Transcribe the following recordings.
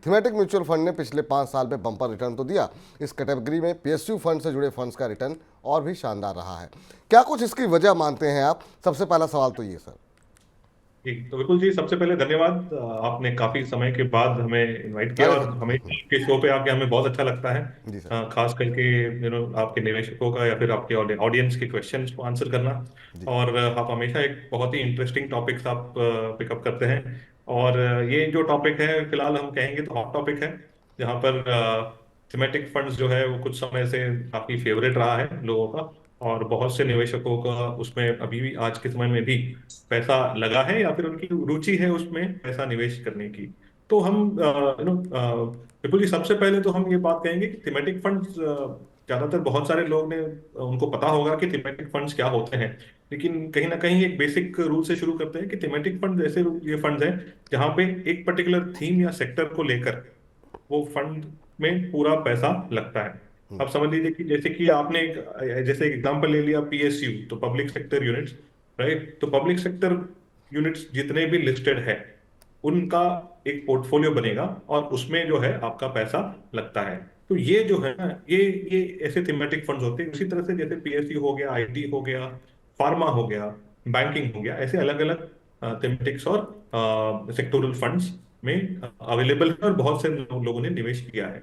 Thematic mutual fund ने पिछले 5 साल में बम्पर रिटर्न तो दिया। इस कैटेगरी में पीएसयू फंड से जुड़े फंड्स का रिटर्न और भी शानदार रहा है। क्या कुछ इसकी वजह मानते हैं आप? सबसे पहला सवाल तो ये सर। ठीक, तो विपुल जी, सबसे पहले धन्यवाद। आपने काफी समय के बाद हमें इनवाइट किया अरे और हमें आपके शो पे आके हमें बहुत अच्छा लगता है। जी सर। खास करके आपके निवेशकों का या फिर आपके ऑडियंस के क्वेश्चंस को आंसर करना। जी और आप हमेशा एक बहुत ही इंटरेस्टिंग टॉपिक्स आप पिकअप करते हैं। और ये जो टॉपिक है फिलहाल हम कहेंगे तो हॉट टॉपिक है, जहाँ पर थीमेटिक फंड्स जो है वो कुछ समय से काफी फेवरेट रहा है लोगों का। और बहुत से निवेशकों का उसमें अभी भी आज के समय में भी पैसा लगा है या फिर उनकी रुचि है उसमें पैसा निवेश करने की। तो हम विपुल जी, सबसे पहले तो हम ये बात कहेंगे कि थीमेटिक फंड्स ज्यादातर बहुत सारे लोग ने उनको पता होगा कि थीमेटिक फंड्स क्या होते हैं। लेकिन कहीं ना कहीं एक बेसिक रूल से शुरू करते हैं कि थीमेटिक फंड ऐसे ये फंड्स हैं जहाँ पे एक पर्टिकुलर थीम या सेक्टर को लेकर वो फंड में पूरा पैसा लगता है। अब समझ लीजिए कि जैसे कि आपने जैसे एक एग्जांपल ले लिया पीएसयू, तो पब्लिक सेक्टर यूनिट्स, राइट। तो पब्लिक सेक्टर यूनिट्स जितने भी लिस्टेड है उनका एक पोर्टफोलियो बनेगा और उसमें जो है आपका पैसा लगता है। तो ये जो है ना, ये ऐसे थीमेटिक फंड्स होते हैं। उसी तरह से जैसे पीएसयू हो गया, आईटी हो गया, फार्मा हो गया, बैंकिंग हो गया, ऐसे अलग अलग थीमेटिक्स और सेक्टोरल फंड्स में अवेलेबल है और बहुत से लोगों ने निवेश किया है।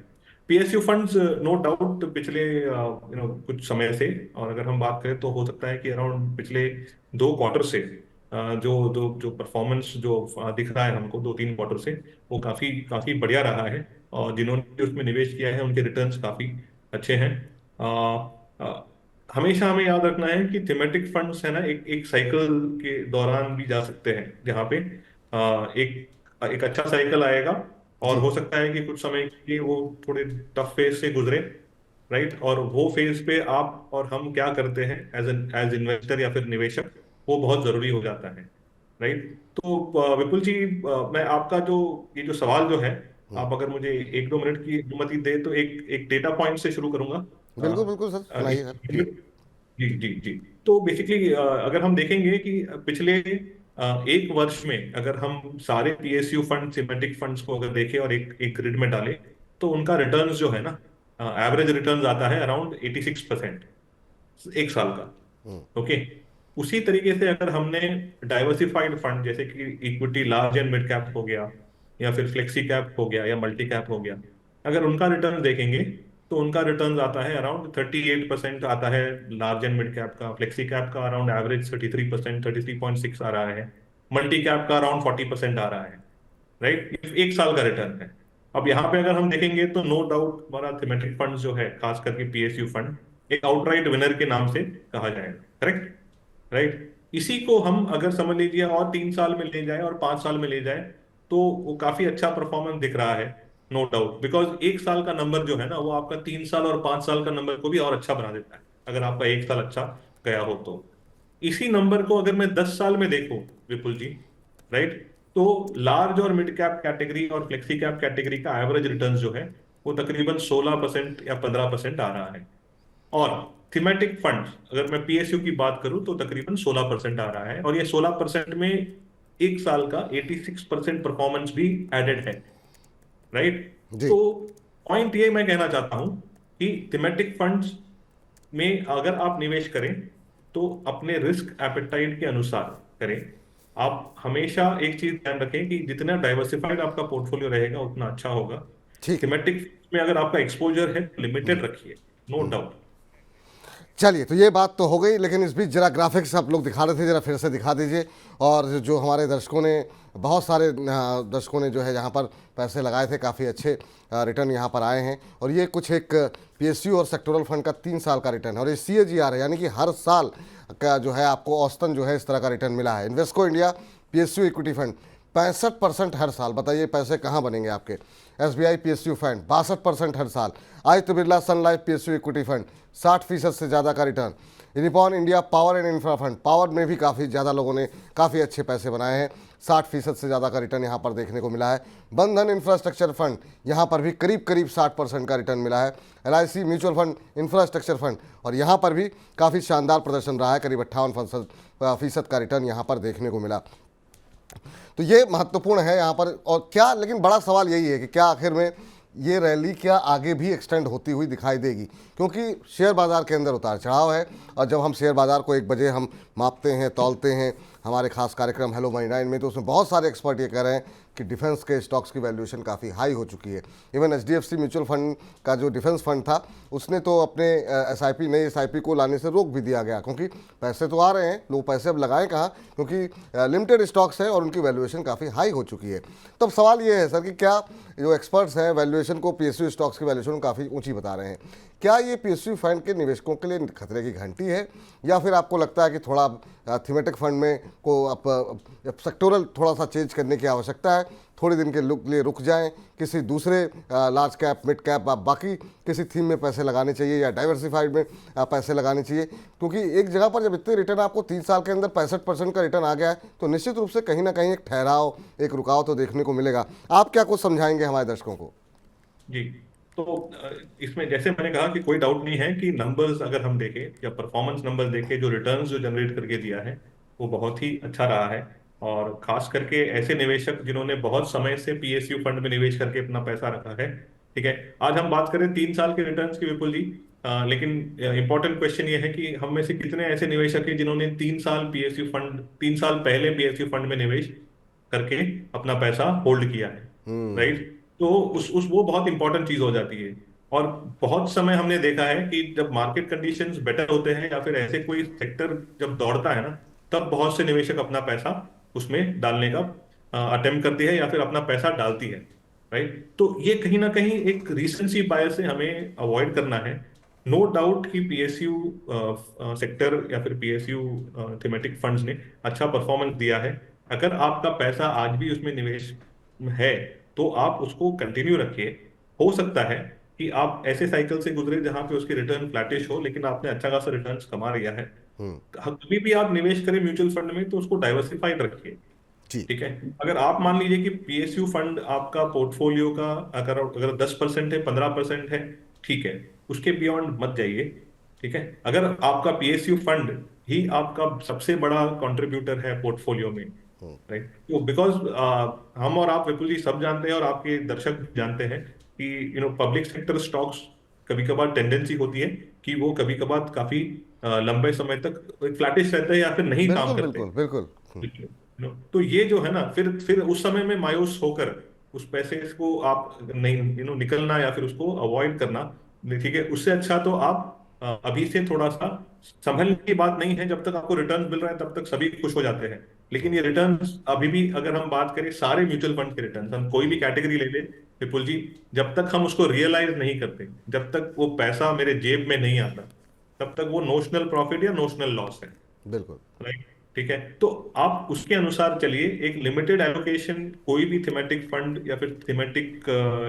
पीएसयू फंड्स नो डाउट पिछले कुछ समय से, और अगर हम बात करें तो हो सकता है कि अराउंड पिछले 2 क्वार्टर से जो जो जो परफॉर्मेंस जो दिख रहा है हमको 2-3 क्वार्टर से, वो काफी काफी बढ़िया रहा है। और जिन्होंने उसमें निवेश किया है उनके रिटर्न्स काफी अच्छे हैं। अ, अ, हमेशा हमें याद रखना है कि थीमेटिक फंड्स है ना, एक एक साइकिल के दौरान भी जा सकते हैं, जहाँ पे एक एक अच्छा साइकिल आएगा और जी हो सकता है कि कुछ समय के लिए वो थोड़े टफ फेज से गुजरे, राइट। और वो फेज पे आप और हम क्या करते हैं एज इन्वेस्टर या फिर निवेशक, वो बहुत जरूरी हो जाता है, राइट। तो विपुल जी, मैं आपका जो ये जो सवाल जो है, आप अगर मुझे 1-2 मिनट की अनुमति दे तो एक एक डेटा पॉइंट से शुरू करूंगा। बिल्कुल बिल्कुल सर, सुनाइए सर। जी जी जी। तो बेसिकली अगर हम देखेंगे कि पिछले 1 वर्ष में अगर हम सारे पीएसयू फंड, थीमेटिक फंड्स को अगर देखें और एक एक ग्रिड में डालें, तो उनका रिटर्न्स जो है ना, एवरेज रिटर्न्स आता है अराउंड 86% 1 साल का। ओके। उसी तरीके से अगर हमने डाइवर्सिफाइड फंड जैसे कि equity large and mid cap हो गया, या फिर फ्लेक्सी कैप हो गया, या मल्टी कैप हो गया, अगर उनका रिटर्न देखेंगे तो उनका रिटर्न आता है अराउंड 38% आता है लार्ज एंड मिड कैप का। फ्लेक्सी कैप का अराउंड एवरेज 33%, 33.6 आ रहा है। मल्टी कैप का अराउंड 40% आ रहा है, राइट। 1 साल का रिटर्न है। अब यहाँ पे अगर हम देखेंगे तो नो डाउट हमारा थीमेटिक फंड जो है, खास करके पीएसयू फंड, एक आउटराइट विनर के नाम से कहा जाएगा, करेक्ट, राइट। इसी को हम अगर समझ लीजिए और 3 साल में ले जाए और 5 साल में ले जाए, तो वो काफी अच्छा परफॉर्मेंस दिख रहा है, नो डाउट। बिकॉज 1 साल का नंबर जो है ना, वो आपका 3 साल और 5 साल का नंबर को भी और अच्छा बना देता है, अगर आपका 1 साल अच्छा गया हो तो। इसी नंबर को अगर मैं 10 साल में देखूं विपुल जी, राइट, तो लार्ज और मिड कैप कैटेगरी और फ्लेक्सी कैप कैटेगरी का एवरेज रिटर्न जो है वो तकरीबन 16% या 15% आ रहा है। और थीमेटिक फंड अगर मैं पीएसयू की बात करूं तो तकरीबन 16% आ रहा है, और ये 16% में 1 साल का 86% परफॉर्मेंस भी एडेड है, राइट। जी तो पॉइंट ये मैं कहना चाहता हूं कि थीमेटिक फंड्स में अगर आप निवेश करें तो अपने रिस्क एपेटाइट के अनुसार करें। आप हमेशा एक चीज ध्यान रखें कि जितना डाइवर्सिफाइड आपका पोर्टफोलियो रहेगा उतना अच्छा होगा। ठीक है। थीमेटिक में अगर आपका एक्सपोजर है लिमिटेड रखिए, नो डाउट। चलिए, तो ये बात तो हो गई, लेकिन इस बीच जरा ग्राफिक्स आप लोग दिखा रहे थे, जरा फिर से दिखा दीजिए। और जो हमारे दर्शकों ने, बहुत सारे दर्शकों ने जो है यहाँ पर पैसे लगाए थे, काफ़ी अच्छे रिटर्न यहाँ पर आए हैं। और ये कुछ एक पीएसयू और सेक्टोरल फंड का 3 साल का रिटर्न है, और ये सीएजीआर है, यानी कि हर साल का जो है आपको औसतन जो है इस तरह का रिटर्न मिला है। Invesco India PSU equity fund 65% हर साल। बताइए पैसे कहाँ बनेंगे आपके। SBI PSU फंड 62% हर साल। आदित्य बिरला सन लाइफ PSU इक्विटी फंड 60% से ज़्यादा का return. Unicorn India power and infra fund, power में भी काफ़ी ज़्यादा लोगों ने काफ़ी अच्छे पैसे बनाए हैं, 60% से ज़्यादा का रिटर्न यहाँ पर देखने को मिला है। बंधन इंफ्रास्ट्रक्चर फंड, यहाँ पर भी करीब करीब 60% का रिटर्न मिला है। LIC mutual fund infrastructure fund, और यहाँ पर भी काफ़ी शानदार प्रदर्शन रहा है, करीब 58% का रिटर्न यहाँ पर देखने को मिला। तो ये महत्वपूर्ण है यहाँ पर। और क्या, लेकिन बड़ा सवाल यही है कि क्या आखिर में ये रैली क्या आगे भी एक्सटेंड होती हुई दिखाई देगी, क्योंकि शेयर बाज़ार के अंदर उतार चढ़ाव है। और जब हम शेयर बाज़ार को 1 बजे हम मापते हैं, तौलते हैं हमारे खास कार्यक्रम हेलो मनी 9 में, तो उसमें बहुत सारे एक्सपर्ट ये कह रहे हैं कि डिफेंस के स्टॉक्स की वैल्यूएशन काफ़ी हाई हो चुकी है। इवन HDFC म्यूचुअल फंड का जो डिफेंस फंड था, उसने तो अपने SIP नई SIP को लाने से रोक भी दिया गया, क्योंकि पैसे तो आ रहे हैं, लोग पैसे अब लगाएं कहाँ, क्योंकि लिमिटेड स्टॉक्स हैं और उनकी वैल्यूएशन काफ़ी हाई हो चुकी है। तो अब सवाल ये है सर कि क्या जो एक्सपर्ट्स हैं वैल्यूएशन को, PSU स्टॉक्स की वैल्यूएशन काफ़ी ऊंची बता रहे हैं, क्या ये PSU फंड के निवेशकों के लिए खतरे की घंटी है, या फिर आपको लगता है कि थोड़ा थीमेटिक फंड में को अब सेक्टोरल थोड़ा सा चेंज करने की आवश्यकता है, थोड़े दिन के लिए रुक जाएं, किसी दूसरे लार्ज कैप, मिड कैप, आप बाकी किसी थीम में पैसे लगाने चाहिए, या डाइवर्सिफाइड में पैसे लगाने चाहिए, क्योंकि एक जगह पर जब इतने रिटर्न आपको 3 साल के अंदर 65% का रिटर्न आ गया है, तो निश्चित रूप से कहीं ना कहीं एक ठहराव, एक रुकाव तो देखने को मिलेगा। आप क्या कुछ समझाएंगे हमारे दर्शकों को? जी। तो इसमें जैसे मैंने कहा कि कोई डाउट नहीं है कि नंबर्स अगर हम देखें या परफॉर्मेंस नंबर्स देखें, जो रिटर्न्स जो जनरेट करके दिया है वो बहुत ही अच्छा रहा है। और खास करके ऐसे निवेशक जिन्होंने बहुत समय से PSU फंड में निवेश करके अपना पैसा रखा है। ठीक है, आज हम बात करें 3 साल के रिटर्न्स की विपुल जी, लेकिन इंपॉर्टेंट क्वेश्चन ये है कि हम में से कितने ऐसे निवेशक हैं जिन्होंने 3 साल पहले PSU फंड में निवेश करके अपना पैसा होल्ड किया है। राइट। तो उस वो बहुत इंपॉर्टेंट चीज हो जाती है। और बहुत समय हमने देखा है कि जब मार्केट कंडीशंस बेटर होते हैं या फिर ऐसे कोई सेक्टर जब दौड़ता है ना, तब बहुत से निवेशक अपना पैसा उसमें डालने का अटेम्प्ट करती है या फिर अपना पैसा डालती है। राइट। तो ये कहीं ना कहीं एक रीसेंसी बायस से हमें अवॉइड करना है। नो डाउट कि PSU सेक्टर या फिर PSU थीमेटिक फंड्स ने अच्छा परफॉर्मेंस दिया है। अगर आपका पैसा आज भी उसमें निवेश है तो आप उसको कंटिन्यू रखिए। हो सकता है कि आप ऐसे साइकिल से गुजरे जहां पे उसकी रिटर्न फ्लैटिश हो, लेकिन आपने अच्छा खासा रिटर्न कमा लिया है। कभी भी आप निवेश करें म्यूचुअल फंड में तो उसको डाइवर्सिफाइड रखिए। जी, ठीक है। अगर आप मान लीजिए कि PSU फंड आपका पोर्टफोलियो का अगर अगर 10% है, 15% है, ठीक है, उसके बियॉन्ड मत जाइए। ठीक है। अगर आपका PSU फंड ही आपका सबसे बड़ा कंट्रीब्यूटर है पोर्टफोलियो में, राइट, तो बिकॉज हम और आप विपुल जी सब जानते हैं और आपके दर्शक भी जानते हैं कि पब्लिक सेक्टर स्टॉक्स कभी कभार टेंडेंसी होती है कि वो कभी कभार काफी लंबे समय तक फ्लैटिश रहते हैं या फिर नहीं काम बिल्कुल करते। बिल्कुल बिल्कुल। तो ये जो है ना, फिर उस समय में मायूस होकर उस पैसे को आप नहीं निकलना या फिर उसको अवॉइड करना। ठीक है, उससे अच्छा तो आप अभी से थोड़ा सा संभलने की बात नहीं है। जब तक आपको रिटर्न मिल रहा है तब तक सभी खुश हो जाते हैं, लेकिन ये रिटर्न अभी भी अगर हम बात करें सारे म्यूचुअल फंड के रिटर्न, हम कोई भी कैटेगरी ले ले विपुल जी, जब तक हम उसको रियलाइज नहीं करते, जब तक वो पैसा मेरे जेब में नहीं आता, तब तक वो नोशनल प्रॉफिट या नोशनल लॉस है। बिल्कुल। राइट। ठीक है। तो आप उसके अनुसार चलिए। एक लिमिटेड एलोकेशन कोई भी थीमेटिक फंड या फिर थीमेटिक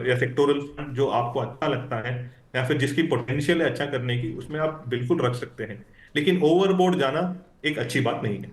या सेक्टोरल फंड जो आपको अच्छा लगता है या फिर जिसकी पोटेंशियल है अच्छा करने की, उसमें आप बिल्कुल रख सकते हैं, लेकिन ओवरबोर्ड जाना एक अच्छी बात नहीं है।